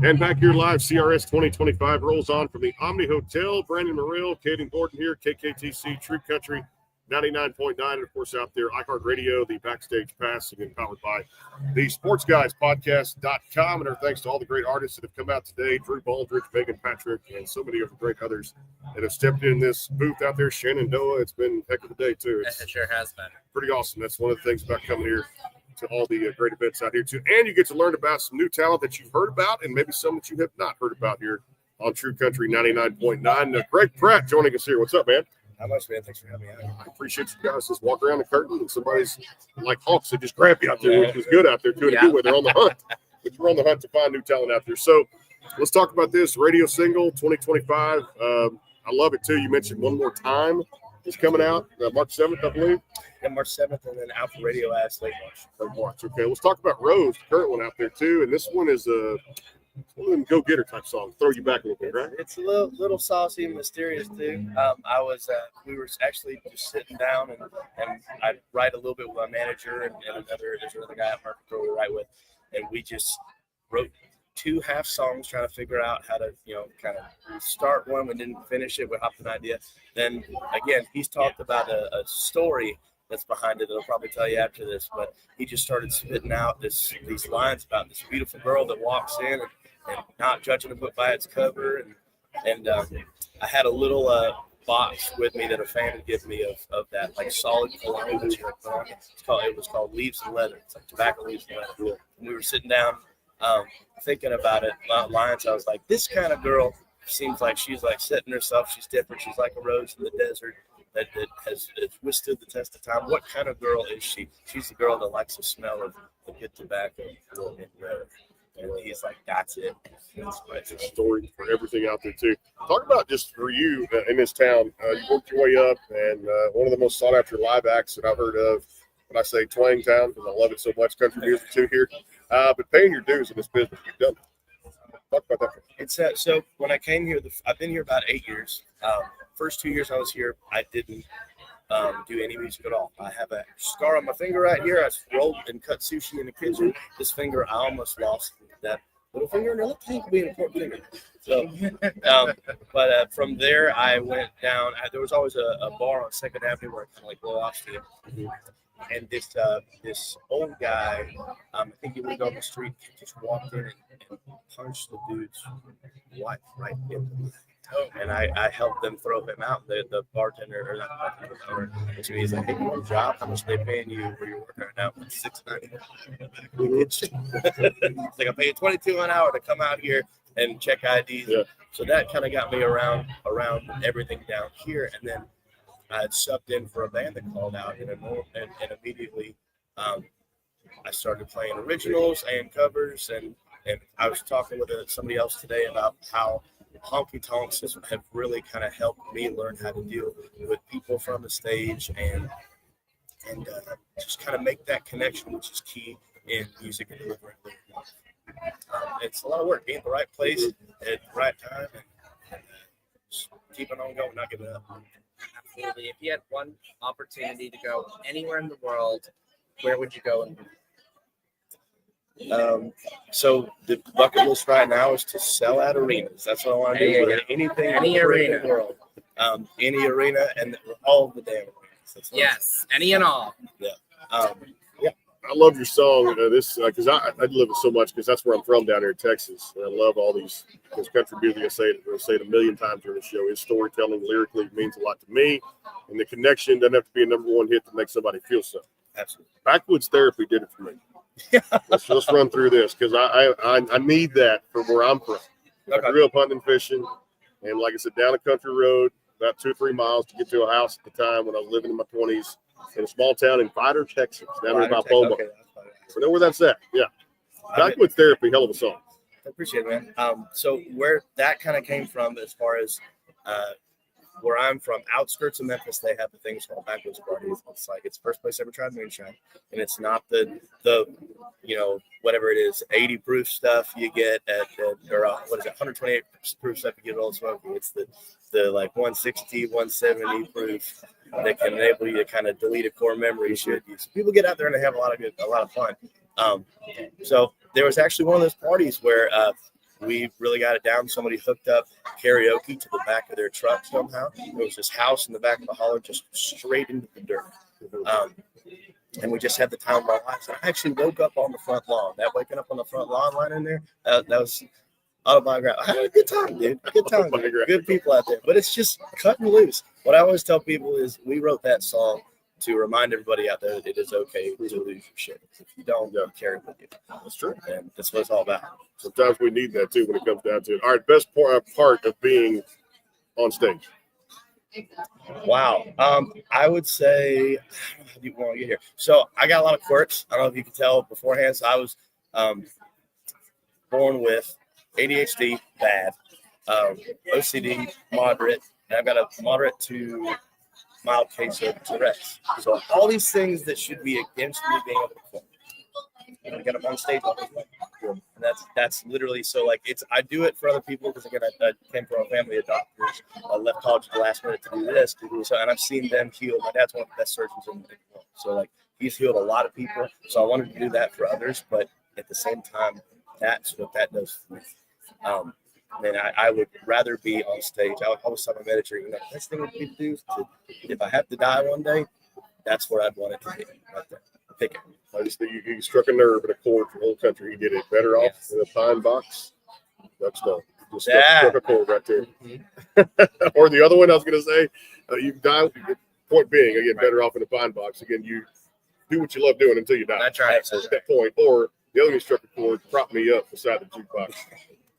And back here live, CRS 2025 rolls on from the Omni Hotel. Brandon Morrill, Caden Gordon here, KKTC, True Country 99.9. And of course, out there, iHeartRadio, the Backstage Pass, again, powered by the SportsGuysPodcast.com. And our thanks to all the great artists that have come out today: Drew Baldridge, Megan Patrick, and so many of the great others that have stepped in this booth out there. Shenandoah, it's been a heck of a day, too. It sure has been. Pretty awesome. That's one of the things about coming here to all the great events out here, too. And you get to learn about some new talent that you've heard about and maybe some that you have not heard about here on True Country 99.9. Greg Pratt joining us here. What's up, man? How much, man? Thanks for having me out. I appreciate you guys just walk around the curtain and somebody's like hawks that just grab you out there, which was good out there, too, and good way. They're on the hunt. But you're on the hunt to find new talent out there. So let's talk about this radio single 2025. I love it, too. You mentioned One More Time is coming out March 7th, I believe. Yeah, March 7th, and then out for radio as late March. Okay, let's talk about Rose, the current one out there, too. And this one is a go-getter type song. Throw you back a little bit, right? It's a little saucy and mysterious, too. We were actually just sitting down, and I write a little bit with my manager and there's another guy at Market Pro we write with, and we just wrote 2 half songs trying to figure out how to, kind of start one. We didn't finish it. We hopped an idea. Then, again, he's talked about a story that's behind it that I'll probably tell you after this, but he just started spitting out these lines about this beautiful girl that walks in and not judging a book by its cover. And I had a little box with me that a fan had given me of that, like, solid cologne that you had put on. It was called Leaves and Leather. It's like tobacco leaves and leather. And we were sitting down thinking about it, lines. I was like, this kind of girl seems like she's like setting herself. She's different. She's like a rose in the desert that has withstood the test of time. What kind of girl is she? She's the girl that likes the smell of the good tobacco and red. And he's like, that's it. It's a story for everything out there, too. Talk about just for you in this town. You worked your way up, and one of the most sought-after live acts that I've heard of, when I say Twang Town, because I love it so much, country music, too, here. But paying your dues in this business, you've done it. Talk about that. It's so when I came here, I've been here about 8 years. First 2 years I was here, I didn't do any music at all. I have a scar on my finger right here. I rolled and cut sushi in the kitchen. This finger, I almost lost that little finger. Another thing could be an important finger. So, but from there, I went down. There was always a bar on 2nd Avenue where I kind of like blow off to. And this old guy, I think he lived on the street, just walked in and punched the dude's wife right in the and I helped them throw him out. The bartender, or not the bartender, to me, he's like, hey, you want a job? How much are they paying you where you're working right now? $6.90. It's like, I'm paying $22 an hour to come out here and check IDs. Yeah. So that kind of got me around everything down here. And then I had subbed in for a band that called out, and immediately I started playing originals and covers. And I was talking with somebody else today about how honky tonks have really kind of helped me learn how to deal with people from the stage and just kind of make that connection, which is key in music and delivery. It's a lot of work, being at the right place at the right time, and just keeping on going, not giving up. Absolutely. If you had one opportunity to go anywhere in the world, where would you go? So the bucket list right now is to sell out arenas. That's what I want to do. Anything, any arena in the world, any arena, and all of the damn arenas. Yes, any and all. Yeah. I love your song. This because I love it so much because that's where I'm from down here in Texas, and I love all this country music. I say it a million times during the show. His storytelling lyrically means a lot to me, and the connection doesn't have to be a number one hit to make somebody feel something. Absolutely. Backwoods Therapy did it for me. Let's run through this because I need that from where I'm from. Okay. I grew up hunting and fishing, and like I said, down a country road about 2 or 3 miles to get to a house at the time when I was living in my 20s in a small town in Vidor, Texas, down there by Beaumont. Okay, you know where that's at? Yeah. Backwoods Therapy, hell of a song. I appreciate it, man. So where that kind of came from, as far as where I'm from, outskirts of Memphis, they have the things called backwoods parties. It's like it's the first place I ever tried moonshine, and it's not the whatever it is 80 proof stuff you get at or what is it 128 proof stuff you get at Old Smoky. It's the like 160, 170 proof that can enable you to kind of delete a core memory. Should use. People get out there and they have a lot of fun. So there was actually one of those parties where we really got it down. Somebody hooked up karaoke to the back of their truck somehow. It was this house in the back of the holler, just straight into the dirt. And we just had the time of our lives. And I actually woke up on the front lawn. That waking up on the front lawn line in there, that was autobiographical. I had a good time, dude. Good time. Good people out there. But it's just cutting loose. What I always tell people is we wrote that song to remind everybody out there that it is okay to lose your shit. If you don't, carry it with you. That's true. And that's what it's all about. Sometimes we need that too when it comes down to it. All right, best part of being on stage. Wow. I would say, how do you want to get here? So I got a lot of quirks. I don't know if you can tell beforehand. So I was born with ADHD, bad, OCD, moderate, and I've got a moderate to mild case of Tourette's. So all these things that should be against me being able to perform. I'm gonna get up on stage all the time. And that's literally, so like I do it for other people because again I came from a family of doctors. I left college at the last minute to do this, and I've seen them heal. My dad's one of the best surgeons in the world, so like he's healed a lot of people. So I wanted to do that for others, but at the same time, that's what that does for me. And I would rather be on stage. I would always tell my manager, the best thing would be to do is if I have to die one day, that's where I'd want it to be, right there. Pick it. I just think you struck a nerve and a chord for the whole country. You did it better off in a pine box. That's done. Just struck a chord right there. Mm-hmm. Or the other one I was going to say, you die. Point being, again, better off in a pine box. Again, you do what you love doing until you die. That's right. At that point. Or the other one struck a chord, prop me up beside the jukebox.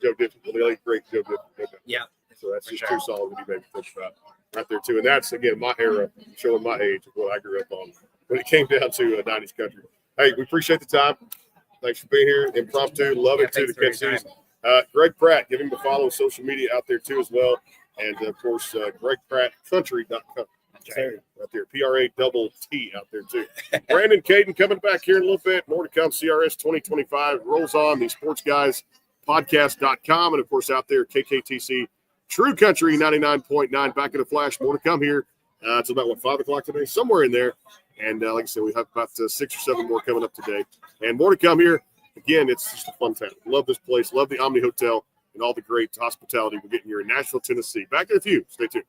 Joe Diffie, the late great Joe Diffie. Yeah. So that's just two songs that he made me think about right there too. And that's again my era, showing my age of what I grew up on when it came down to 90s country. Hey, we appreciate the time. Thanks for being here. Impromptu, love it too. The Kentucky's. Greg Pratt, give him a follow on social media out there too as well. And of course, GregPrattCountry.com. Right there, PRATT out there too. Brandon Caden coming back here in a little bit. More to come. CRS 2025 rolls on. The Sports Guys Podcast.com, and of course out there KKTC True Country 99.9. Back in a flash. More to come here. It's about 5 o'clock today, somewhere in there. And like I said, we have about 6 or 7 more coming up today, and more to come here. Again, it's just a fun time. Love this place. Love the Omni Hotel and all the great hospitality we're getting here in Nashville, Tennessee. Back in a few. Stay tuned.